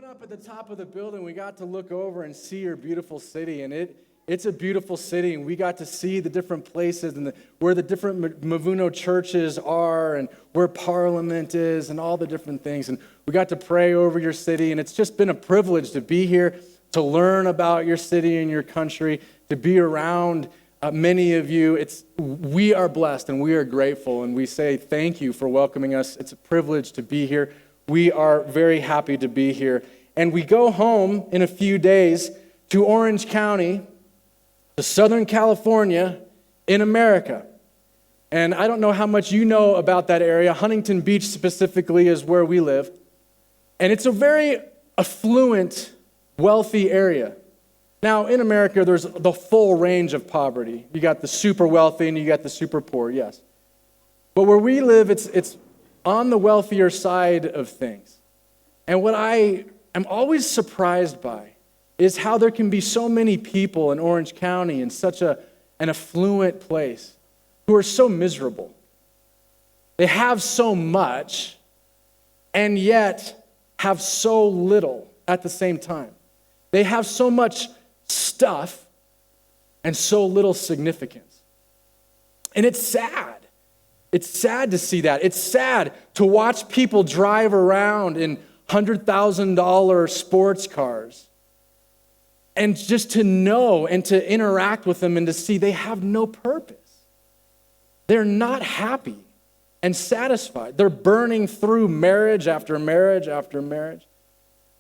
up at the top of the building, we got to look over and see your beautiful city, and it's a beautiful city, and we got to see the different places and where the different Mavuno churches are and where Parliament is and all the different things, and we got to pray over your city, and it's just been a privilege to be here, to learn about your city and your country, to be around many of you. We are blessed, and we are grateful, and we say thank you for welcoming us. It's a privilege to be here. We are very happy to be here. And we go home in a few days to Orange County, to Southern California, in America. And I don't know how much you know about that area. Huntington Beach specifically is where we live. And it's a very affluent, wealthy area. Now, in America, there's the full range of poverty. You got the super wealthy and you got the super poor, yes. But where we live, it's on the wealthier side of things. And what I am always surprised by is how there can be so many people in Orange County, in such an affluent place, who are so miserable. They have so much and yet have so little at the same time. They have so much stuff and so little significance. And it's sad. It's sad to see that. It's sad to watch people drive around in $100,000 sports cars and just to know and to interact with them and to see they have no purpose. They're not happy and satisfied. They're burning through marriage after marriage after marriage.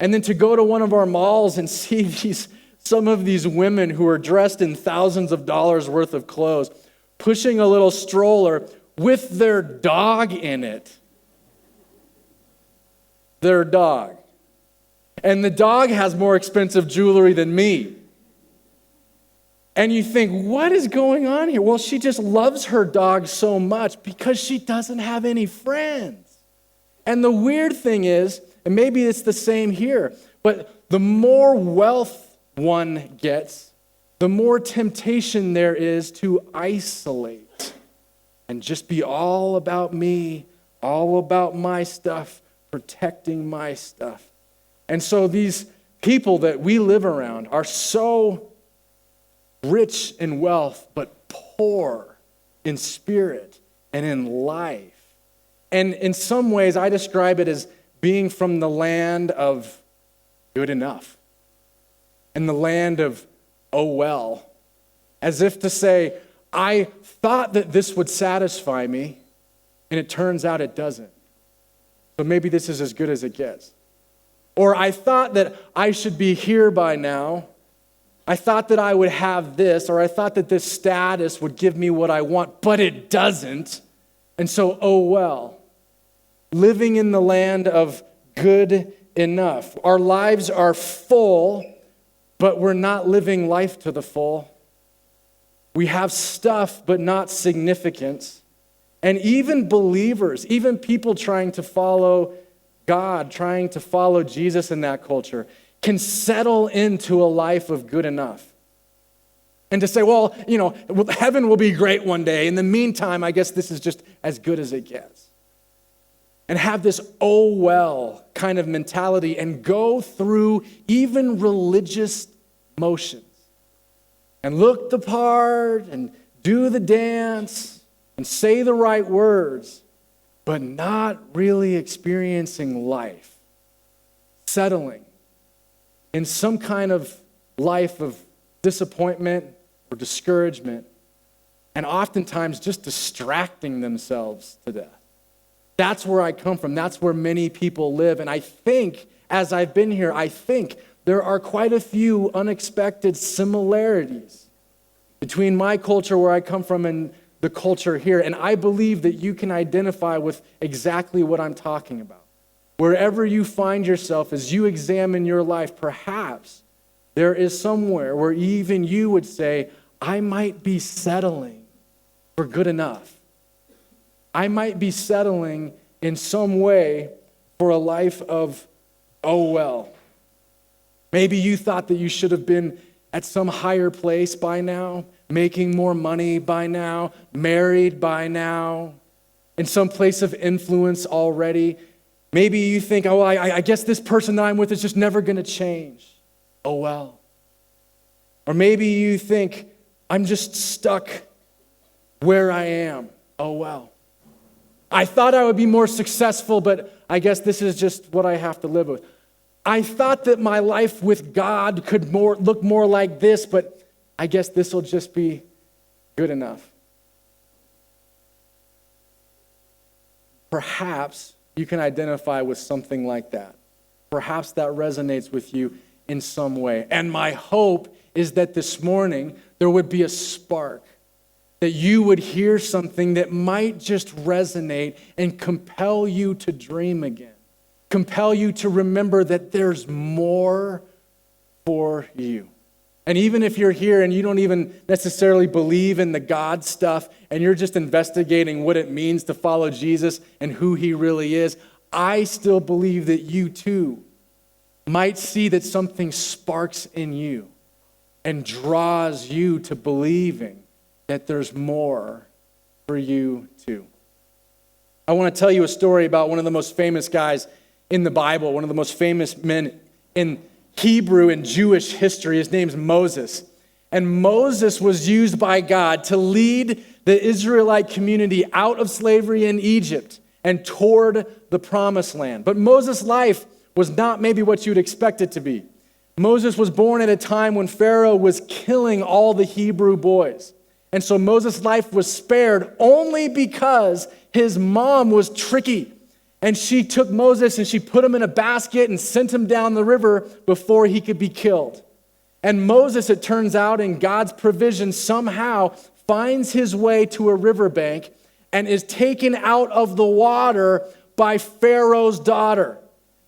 And then to go to one of our malls and see some of these women who are dressed in thousands of dollars worth of clothes, pushing a little stroller with their dog in it. Their dog. And the dog has more expensive jewelry than me. And you think, what is going on here? Well, she just loves her dog so much because she doesn't have any friends. And the weird thing is, and maybe it's the same here, but the more wealth one gets, the more temptation there is to isolate and just be all about me, all about my stuff, protecting my stuff. And so these people that we live around are so rich in wealth, but poor in spirit and in life. And in some ways, I describe it as being from the land of good enough and the land of oh well, as if to say, I thought that this would satisfy me, and it turns out it doesn't. So maybe this is as good as it gets. Or I thought that I should be here by now. I thought that I would have this, or I thought that this status would give me what I want, but it doesn't. And so, oh well. Living in the land of good enough. Our lives are full, but we're not living life to the full. We have stuff, but not significance. And even believers, even people trying to follow God, trying to follow Jesus in that culture, can settle into a life of good enough. And to say, well, heaven will be great one day. In the meantime, I guess this is just as good as it gets. And have this oh well kind of mentality and go through even religious motions. And look the part and do the dance and say the right words, but not really experiencing life, settling in some kind of life of disappointment or discouragement, and oftentimes just distracting themselves to death. That's where I come from. That's where many people live. And I think, as I've been here, I think there are quite a few unexpected similarities between my culture where I come from and the culture here. And I believe that you can identify with exactly what I'm talking about. Wherever you find yourself as you examine your life, perhaps there is somewhere where even you would say, I might be settling for good enough. I might be settling in some way for a life of, oh well. Maybe you thought that you should have been at some higher place by now, making more money by now, married by now, in some place of influence already. Maybe you think, oh, I guess this person that I'm with is just never going to change. Oh, well. Or maybe you think, I'm just stuck where I am. Oh, well. I thought I would be more successful, but I guess this is just what I have to live with. I thought that my life with God could look more like this, but I guess this will just be good enough. Perhaps you can identify with something like that. Perhaps that resonates with you in some way. And my hope is that this morning there would be a spark, that you would hear something that might just resonate and compel you to dream again, compel you to remember that there's more for you. And even if you're here and you don't even necessarily believe in the God stuff and you're just investigating what it means to follow Jesus and who he really is, I still believe that you too might see that something sparks in you and draws you to believing that there's more for you too. I want to tell you a story about one of the most famous guys in the Bible, one of the most famous men in Hebrew and Jewish history. His name's Moses. And Moses was used by God to lead the Israelite community out of slavery in Egypt and toward the promised land. But Moses' life was not maybe what you'd expect it to be. Moses was born at a time when Pharaoh was killing all the Hebrew boys. And so Moses' life was spared only because his mom was tricky. And she took Moses and she put him in a basket and sent him down the river before he could be killed. And Moses, it turns out, in God's provision, somehow finds his way to a riverbank and is taken out of the water by Pharaoh's daughter,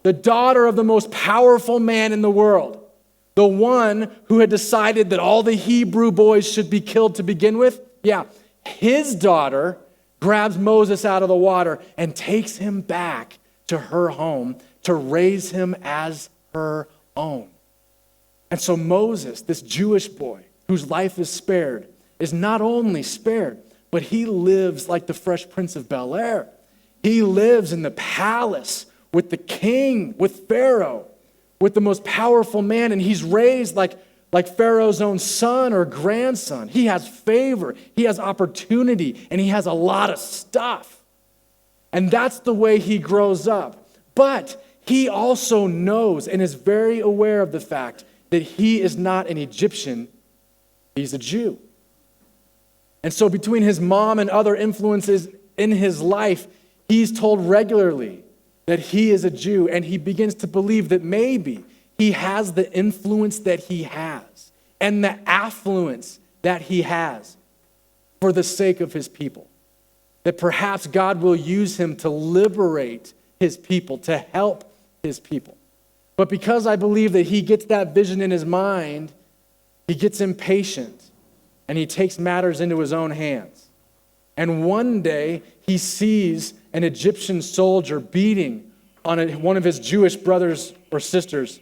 the daughter of the most powerful man in the world, the one who had decided that all the Hebrew boys should be killed to begin with. Yeah, his daughter grabs Moses out of the water and takes him back to her home to raise him as her own. And so Moses, this Jewish boy whose life is spared, is not only spared, but he lives like the Fresh Prince of Bel-Air. He lives in the palace with the king, with Pharaoh, with the most powerful man, and he's raised like Pharaoh's own son or grandson. He has favor, he has opportunity, and he has a lot of stuff. And that's the way he grows up. But he also knows and is very aware of the fact that he is not an Egyptian, he's a Jew. And so between his mom and other influences in his life, he's told regularly that he is a Jew, and he begins to believe that maybe he has the influence that he has and the affluence that he has for the sake of his people. That perhaps God will use him to liberate his people, to help his people. But because I believe that he gets that vision in his mind, he gets impatient and he takes matters into his own hands. And one day he sees an Egyptian soldier beating on one of his Jewish brothers or sisters,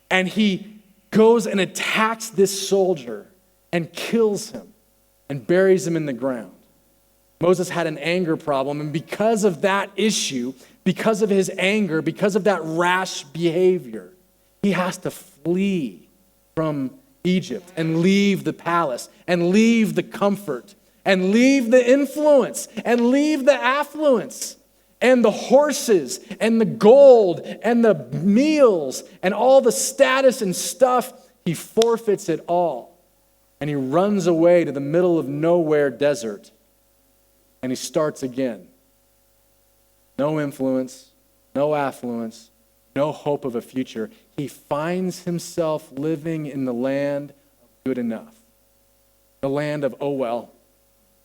and he goes and attacks this soldier and kills him and buries him in the ground. Moses had an anger problem, and because of that issue, because of his anger, because of that rash behavior, he has to flee from Egypt and leave the palace and leave the comfort and leave the influence and leave the affluence and the horses and the gold and the meals and all the status and stuff. He forfeits it all, and he runs away to the middle of nowhere desert, and he starts again. No influence, no affluence, no hope of a future. He finds himself living in the land of good enough. The land of, oh well,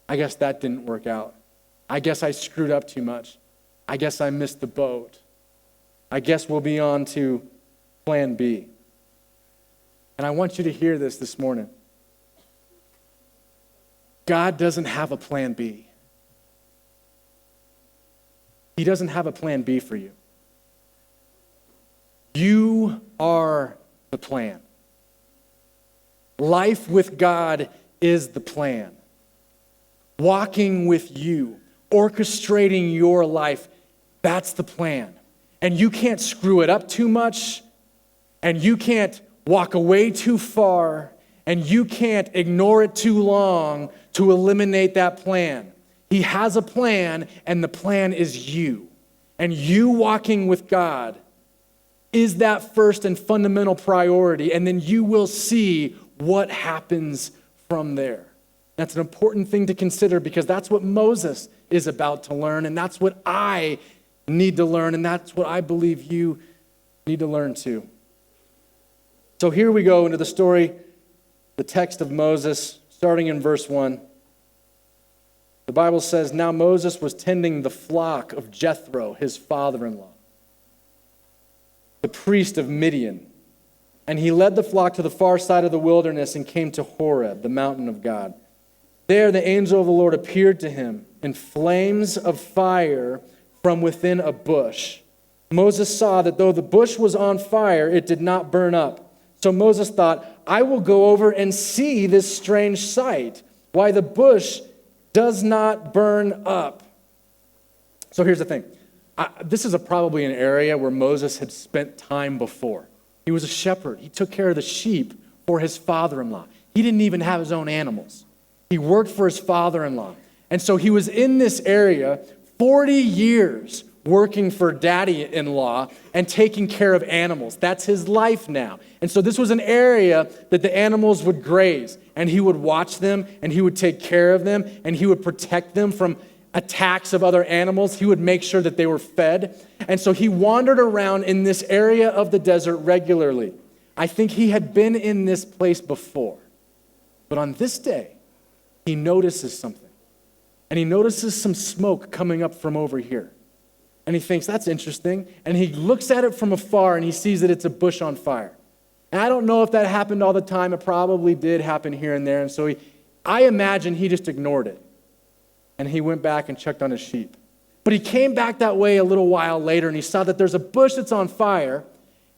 I guess that didn't work out. I guess I screwed up too much. I guess I missed the boat. I guess we'll be on to plan B. And I want you to hear this morning. God doesn't have a plan B. He doesn't have a plan B for you. You are the plan. Life with God is the plan. Walking with you, orchestrating your life, that's the plan. And you can't screw it up too much, and you can't walk away too far, and you can't ignore it too long to eliminate that plan. He has a plan, and the plan is you. And you walking with God is that first and fundamental priority, and then you will see what happens from there. That's an important thing to consider because that's what Moses is about to learn, and that's what I need to learn, and that's what I believe you need to learn too. So here we go into the story, the text of Moses, starting in verse 1. The Bible says, "Now Moses was tending the flock of Jethro, his father-in-law, the priest of Midian. And he led the flock to the far side of the wilderness and came to Horeb, the mountain of God. There the angel of the Lord appeared to him in flames of fire from within a bush. Moses saw that though the bush was on fire, it did not burn up. So Moses thought, I will go over and see this strange sight, why the bush does not burn up." So here's the thing. This is probably an area where Moses had spent time before. He was a shepherd. He took care of the sheep for his father-in-law. He didn't even have his own animals. He worked for his father-in-law. And so he was in this area 40 years working for daddy-in-law and taking care of animals. That's his life now. And so this was an area that the animals would graze, and he would watch them, and he would take care of them, and he would protect them from attacks of other animals. He would make sure that they were fed. And so he wandered around in this area of the desert regularly. I think he had been in this place before. But on this day, he notices something. And he notices some smoke coming up from over here. And he thinks, that's interesting. And he looks at it from afar and he sees that it's a bush on fire. And I don't know if that happened all the time. It probably did happen here and there. And so I imagine he just ignored it. And he went back and checked on his sheep. But he came back that way a little while later and he saw that there's a bush that's on fire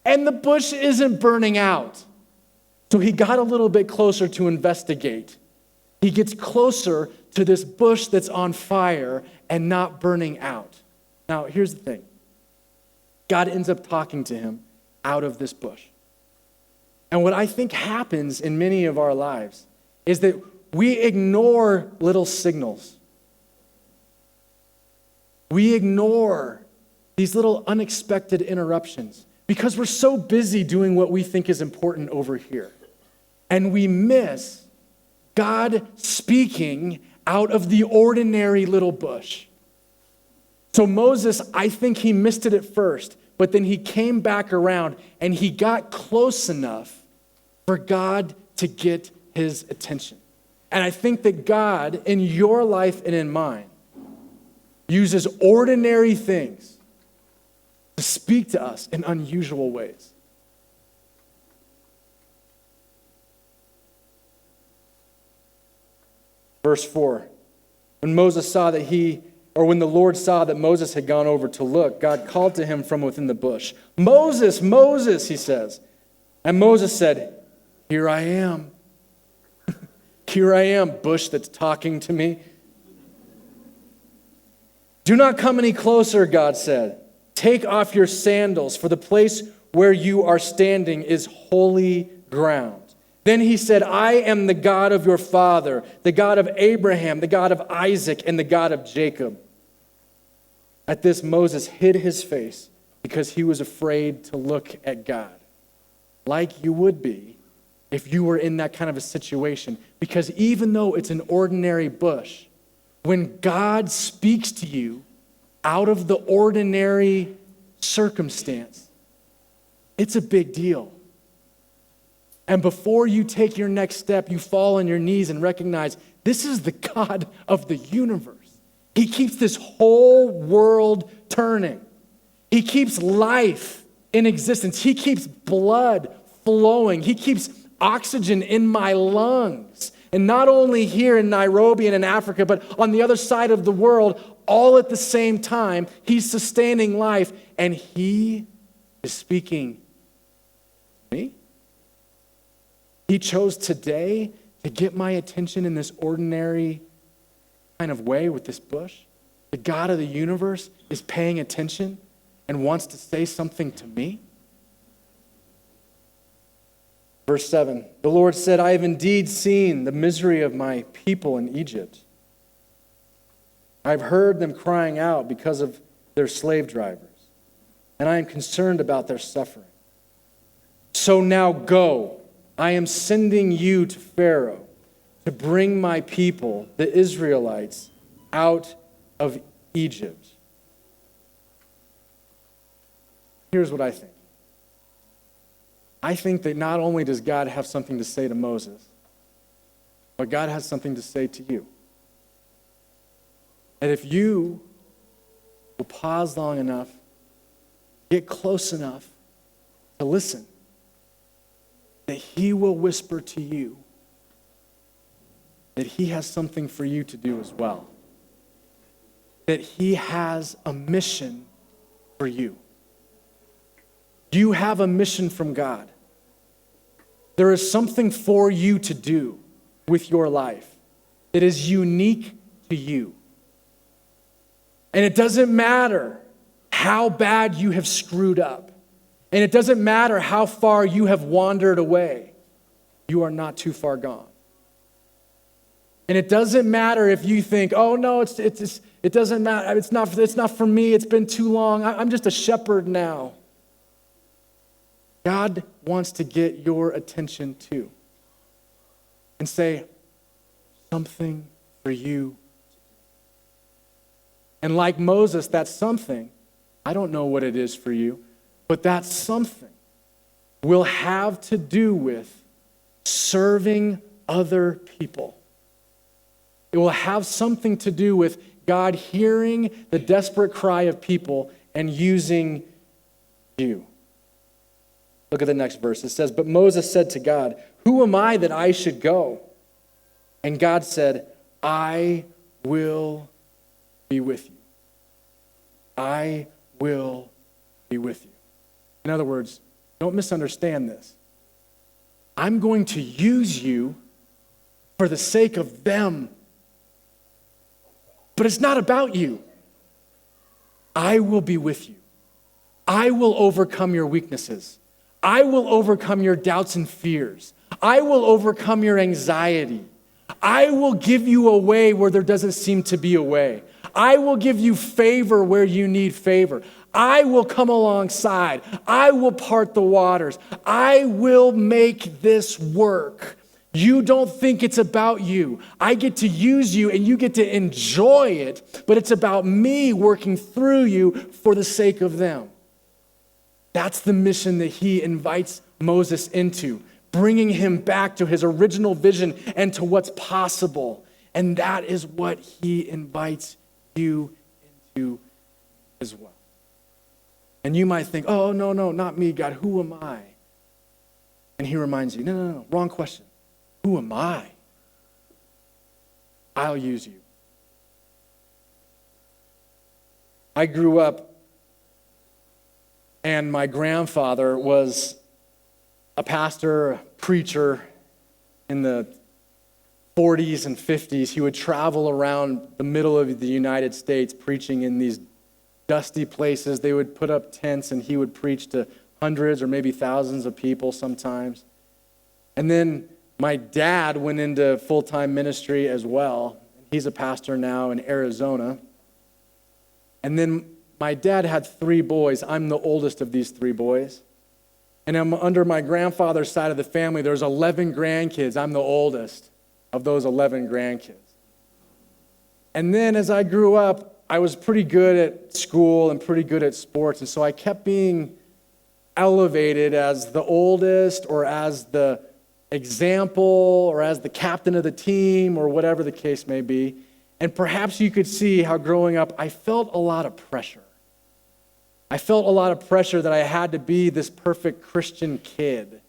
and the bush isn't burning out. So he got a little bit closer to investigate. He gets closer to this bush that's on fire and not burning out. Now, here's the thing. God ends up talking to him out of this bush. And what I think happens in many of our lives is that we ignore little signals. We ignore these little unexpected interruptions because we're so busy doing what we think is important over here. And we miss God speaking out of the ordinary little bush. So Moses, I think he missed it at first, but then he came back around and he got close enough for God to get his attention. And I think that God, in your life and in mine, uses ordinary things to speak to us in unusual ways. Verse 4, when the Lord saw that Moses had gone over to look, God called to him from within the bush. "Moses, Moses," he says. And Moses said, "Here I am." Here I am, bush that's talking to me. "Do not come any closer," God said. "Take off your sandals, for the place where you are standing is holy ground." Then he said, "I am the God of your father, the God of Abraham, the God of Isaac, and the God of Jacob." At this, Moses hid his face because he was afraid to look at God, like you would be if you were in that kind of a situation. Because even though it's an ordinary bush, when God speaks to you out of the ordinary circumstance, it's a big deal. And before you take your next step, you fall on your knees and recognize this is the God of the universe. He keeps this whole world turning. He keeps life in existence. He keeps blood flowing. He keeps oxygen in my lungs. And not only here in Nairobi and in Africa, but on the other side of the world, all at the same time, he's sustaining life, and he is speaking to me. He chose today to get my attention in this ordinary kind of way with this bush. The God of the universe is paying attention. and wants to say something to me? Verse 7, the Lord said, I have indeed seen the misery of my people in Egypt. I've heard them crying out because of their slave drivers, and I am concerned about their suffering. So now go, I am sending you to Pharaoh to bring my people, the Israelites, out of Egypt. Here's what I think. I think that not only does God have something to say to Moses, but God has something to say to you. And if you will pause long enough, get close enough to listen, that he will whisper to you that he has something for you to do as well. That he has a mission for you. You have a mission from God. There is something for you to do with your life that is unique to you. And it doesn't matter how bad you have screwed up. And it doesn't matter how far you have wandered away. You are not too far gone. And it doesn't matter if you think, oh no, it doesn't matter. It's not for me. It's been too long. I'm just a shepherd now. God wants to get your attention too and say, something for you. And like Moses, that something, I don't know what it is for you, but that something will have to do with serving other people. It will have something to do with God hearing the desperate cry of people and using you. Look at the next verse. It says, but Moses said to God, who am I that I should go? And God said, I will be with you. I will be with you. In other words, don't misunderstand this. I'm going to use you for the sake of them. But it's not about you. I will be with you. I will overcome your weaknesses. I will overcome your doubts and fears. I will overcome your anxiety. I will give you a way where there doesn't seem to be a way. I will give you favor where you need favor. I will come alongside. I will part the waters. I will make this work. You don't think it's about you. I get to use you and you get to enjoy it, but it's about me working through you for the sake of them. That's the mission that he invites Moses into, bringing him back to his original vision and to what's possible. And that is what he invites you into as well. And you might think, oh, no, not me, God. Who am I? And he reminds you, no, wrong question. Who am I? I'll use you. I grew up and my grandfather was a pastor, a preacher in the 40s and 50s. He would travel around the middle of the United States preaching in these dusty places. They would put up tents and he would preach to hundreds or maybe thousands of people sometimes. And then my dad went into full-time ministry as well. He's a pastor now in Arizona. And then my dad had 3 boys. I'm the oldest of these 3 boys. And I'm under my grandfather's side of the family, there's 11 grandkids. I'm the oldest of those 11 grandkids. And then as I grew up, I was pretty good at school and pretty good at sports. And so I kept being elevated as the oldest or as the example or as the captain of the team or whatever the case may be. And perhaps you could see how growing up, I felt a lot of pressure. I felt a lot of pressure that I had to be this perfect Christian kid,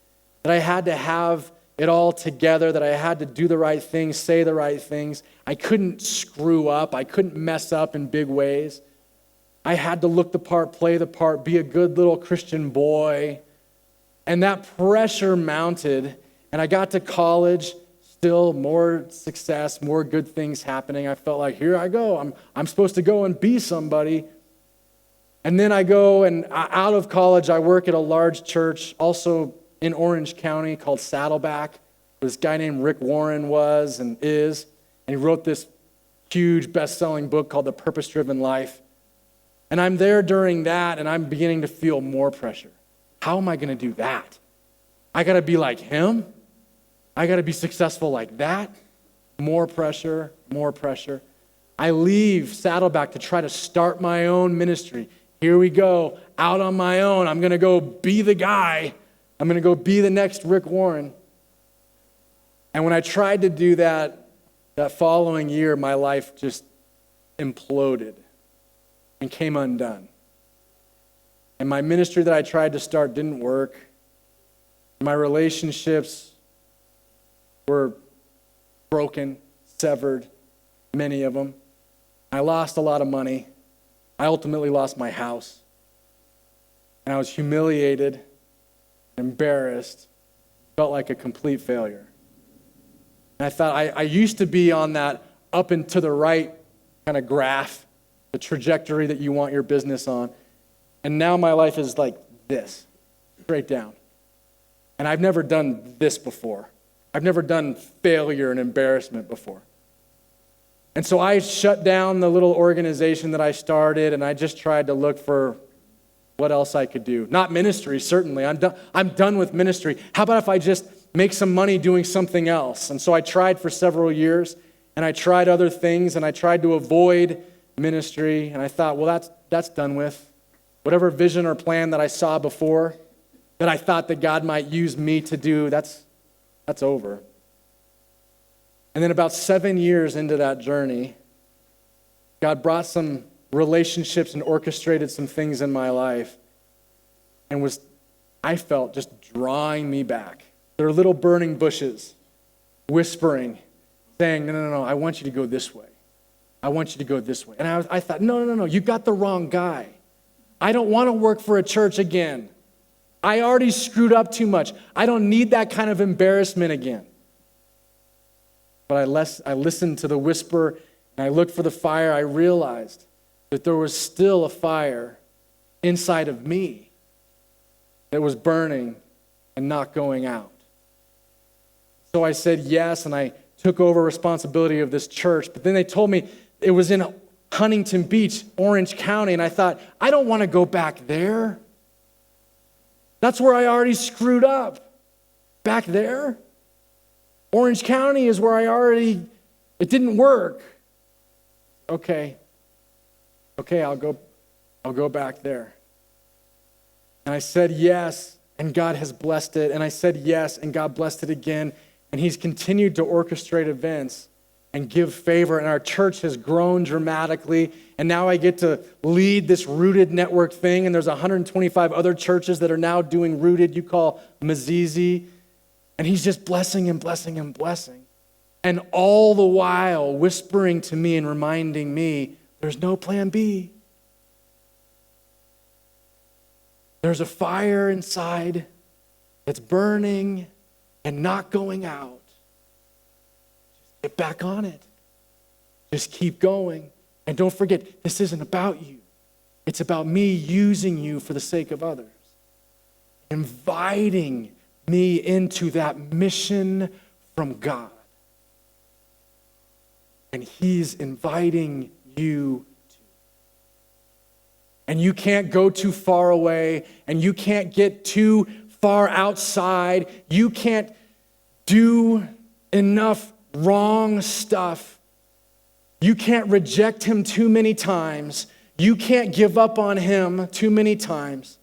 that I had to have it all together, that I had to do the right things, say the right things. I couldn't screw up. I couldn't mess up in big ways. I had to look the part, play the part, be a good little Christian boy. And that pressure mounted, and I got to college, still more success, more good things happening. I felt like, here I go. I'm supposed to go and be somebody. And then I go and out of college, I work at a large church, also in Orange County, called Saddleback. This guy named Rick Warren was and is, and he wrote this huge best-selling book called The Purpose-Driven Life. And I'm there during that, and I'm beginning to feel more pressure. How am I going to do that? I got to be like him? I got to be successful like that? More pressure, more pressure. I leave Saddleback to try to start my own ministry. Here we go, out on my own. I'm going to go be the guy. I'm going to go be the next Rick Warren. And when I tried to do that following year, my life just imploded and came undone. And my ministry that I tried to start didn't work. My relationships were broken, severed, many of them. I lost a lot of money. I ultimately lost my house. And I was humiliated, embarrassed, felt like a complete failure. And I thought, I used to be on that up and to the right kind of graph, the trajectory that you want your business on. And now my life is like this, straight down. And I've never done this before. I've never done failure and embarrassment before. And so I shut down the little organization that I started, and I just tried to look for what else I could do. Not ministry, certainly. I'm done with ministry. How about if I just make some money doing something else? And so I tried for several years, and I tried other things, and I tried to avoid ministry, and I thought, well, that's done with. Whatever vision or plan that I saw before, that I thought that God might use me to do, that's over. And then about 7 years into that journey, God brought some relationships and orchestrated some things in my life and was, I felt, just drawing me back. There are little burning bushes whispering, saying, no, I want you to go this way. I want you to go this way. And I thought, no, you got the wrong guy. I don't want to work for a church again. I already screwed up too much. I don't need that kind of embarrassment again. But I listened to the whisper, and I looked for the fire. I realized that there was still a fire inside of me that was burning and not going out. So I said yes, and I took over responsibility of this church. But then they told me it was in Huntington Beach, Orange County, and I thought, I don't want to go back there. That's where I already screwed up. Back there? Orange County is where it didn't work. Okay, I'll go back there. And I said yes, and God has blessed it. And I said yes, and God blessed it again. And He's continued to orchestrate events and give favor. And our church has grown dramatically. And now I get to lead this Rooted Network thing. And there's 125 other churches that are now doing Rooted, you call Mazizi. And He's just blessing and blessing and blessing. And all the while whispering to me and reminding me, there's no plan B. There's a fire inside that's burning and not going out. Just get back on it. Just keep going. And don't forget, this isn't about you. It's about me using you for the sake of others. Inviting me into that mission from God. And He's inviting you to. And you can't go too far away, and you can't get too far outside. You can't do enough wrong stuff. You can't reject Him too many times. You can't give up on Him too many times.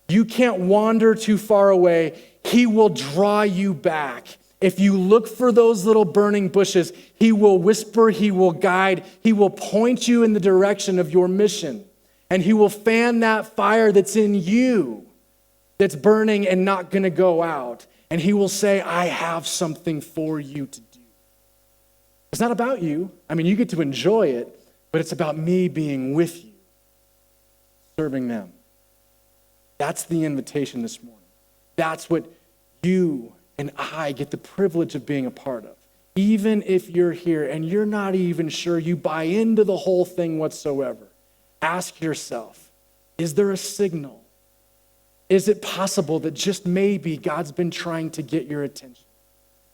You can't wander too far away. He will draw you back. If you look for those little burning bushes, He will whisper, He will guide, He will point you in the direction of your mission. And He will fan that fire that's in you, that's burning and not going to go out. And He will say, I have something for you to do. It's not about you. I mean, you get to enjoy it, but it's about me being with you, serving them. That's the invitation this morning. That's what you and I get the privilege of being a part of. Even if you're here and you're not even sure you buy into the whole thing whatsoever, ask yourself, Is there a signal? Is it possible that just maybe God's been trying to get your attention?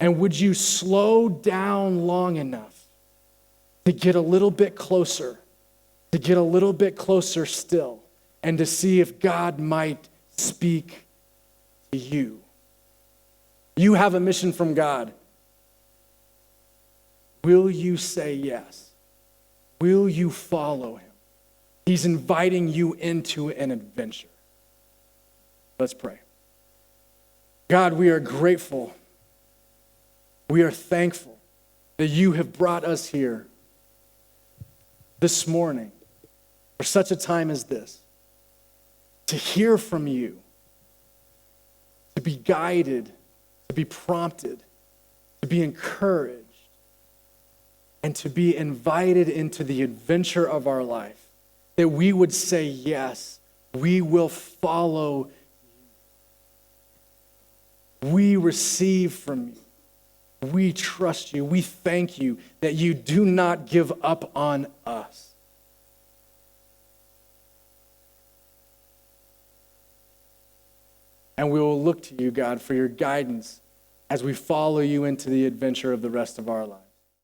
And would you slow down long enough to get a little bit closer, still, and to see if God might speak to you? You have a mission from God. Will you say yes? Will you follow him? He's inviting you into an adventure. Let's pray. God, we are grateful. We are thankful that you have brought us here this morning for such a time as this, to hear from you, to be guided, to be prompted, to be encouraged, and to be invited into the adventure of our life, that we would say, yes, we will follow you. We receive from you. We trust you. We thank you that you do not give up on us. And we will look to you, God, for your guidance as we follow you into the adventure of the rest of our lives.